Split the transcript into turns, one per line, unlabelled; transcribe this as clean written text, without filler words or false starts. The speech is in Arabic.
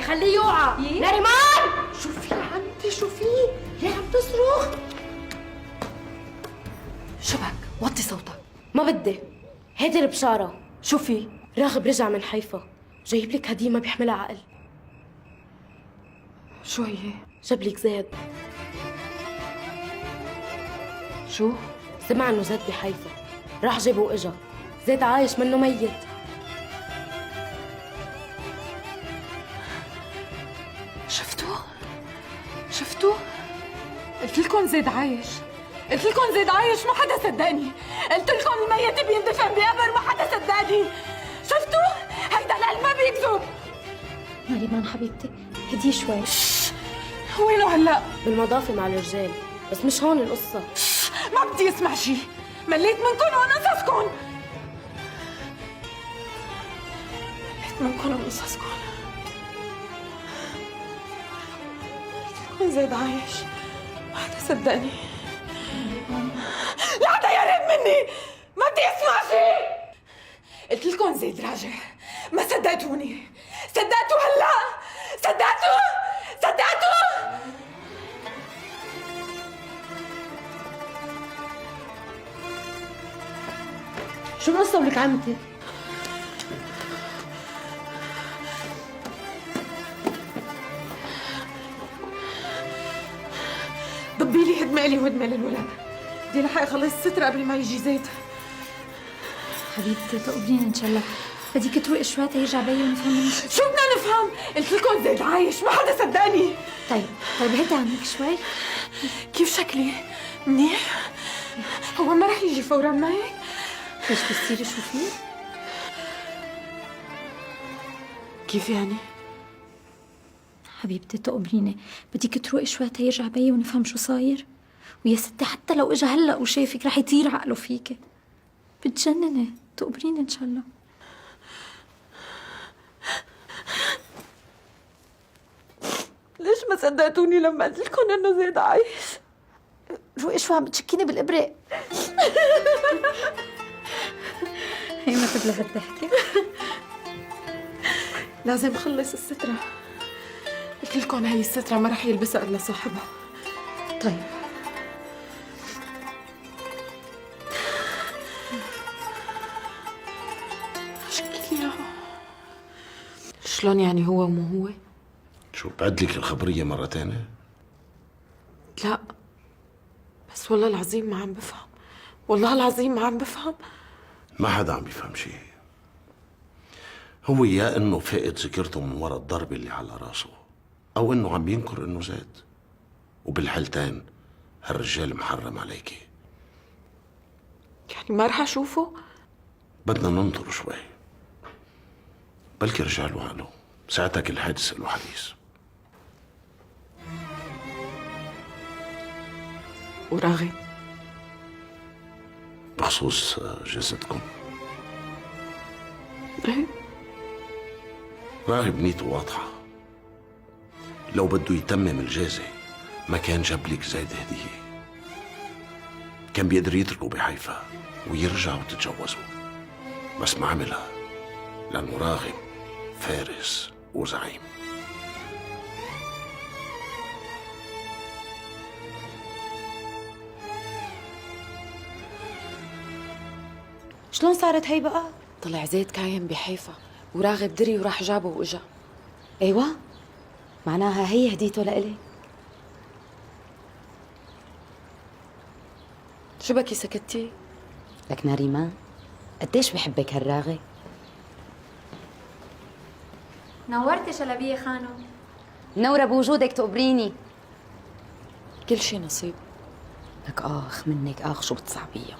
خليه يوقع. نريمان
شوفي عمتي شوفي، ليه عم تصرخ؟
شبك وطي صوتك. ما بدي. هيدي البشارة. شوفي راغب رجع من حيفا، جايب لك هدية ما بيحملها عقل.
شو هي؟
جاب لك زيد.
شو؟
سمع انه زيد بحيفا، راح جابه واجا. زيد عايش منه ميت.
شفتوا؟ قلت لكم زيد عايش، قلت لكم زيد عايش، ما حدا صدقني. قلت لكم الميت بيندفن بقبر، ما حدا صدقني. شفتوا؟ هيدا القلب ما بيكذب.
نريمان حبيبتي هدي شوي.
وينه هلا؟
بالمضافة مع الرجال، بس مش هون القصة.
ما بدي اسمع شي، مليت منكم وقصصكم. مليت منكم وقصصكم. زيد عايش، ما حدا صدقني. لا حدا يقرب مني، ما بدي اسمع شيء. قلت لكم زيد راجع، ما صدقتوني. صدقتوا هلا؟ صدقتوا؟
شو القصة ولك عمتي؟
ضبي لي هدمة لي وهدمة للولد. بدي لحق اخلص السترة قبل ما يجي زيد.
حبيبتي تقبرين ان شاء الله، بديك تروقي شوي تيرجع بيي ونفهم منك.
شو بدنا نفهم؟ قلت لكم زيد عايش، ما حدا صدقني.
طيب هدي عنك شوي.
كيف شكلي؟ منيح؟ هو ما رح يجي فورا ما هيك؟
ليش بتصيري شو فيه؟
كيف يعني؟
حبيبتي تقبريني، بديك تروقي شوي تيرجع بيي ونفهم شو صاير. ويا ستي حتى لو اجى هلا وشافك رح يطير عقله فيكي. بتجنني، تقبريني ان شاء الله.
ليش ما صدقتوني لما قلت لكم انه زيد عايش؟
روقي شو عم بتشكيني بالابره. هي ما تبلغ الضحكه.
لازم خلص السترة. قلت لكم هي السترة ما رح يلبسها الا صاحبها.
طيب
شكلي اياها. شلون يعني هو ومو هو؟
شو بعد لك الخبرية مرة تانية؟
لا بس والله العظيم ما عم بفهم، والله العظيم ما عم بفهم.
ما حدا عم بيفهم شيء. هو يا انه فقد ذاكرته من ورا الضربة اللي على راسه، او انه عم ينكر انه زاد. وبالحالتين هالرجال محرم عليكي.
يعني ما رح اشوفه؟
بدنا ننطر شوي، بلكي رجع له عقله، ساعتها كل حادث له حديث.
وراغب
بخصوص جثتكم،
ايه
راغب نيته واضحة. لو بده يتمم الجازة ما كان جاب لك زيد هدية، كان بيقدر يتركه بحيفا ويرجع وتتجوزوا، بس ما عملها لأنه راغب فارس وزعيم.
شلون صارت هي بقى؟
طلع زيد كاين بحيفا وراغب دري وراح جابه واجا.
ايوه، معناها هي هديته لإلي.
شو بكي سكتي؟
لك نريمان قديش بحبك هالراغب.
نورتي شلبيه خانو.
منورة بوجودك تقبريني.
كل شي نصيب.
لك اخ منك اخ شو بتصعبيها.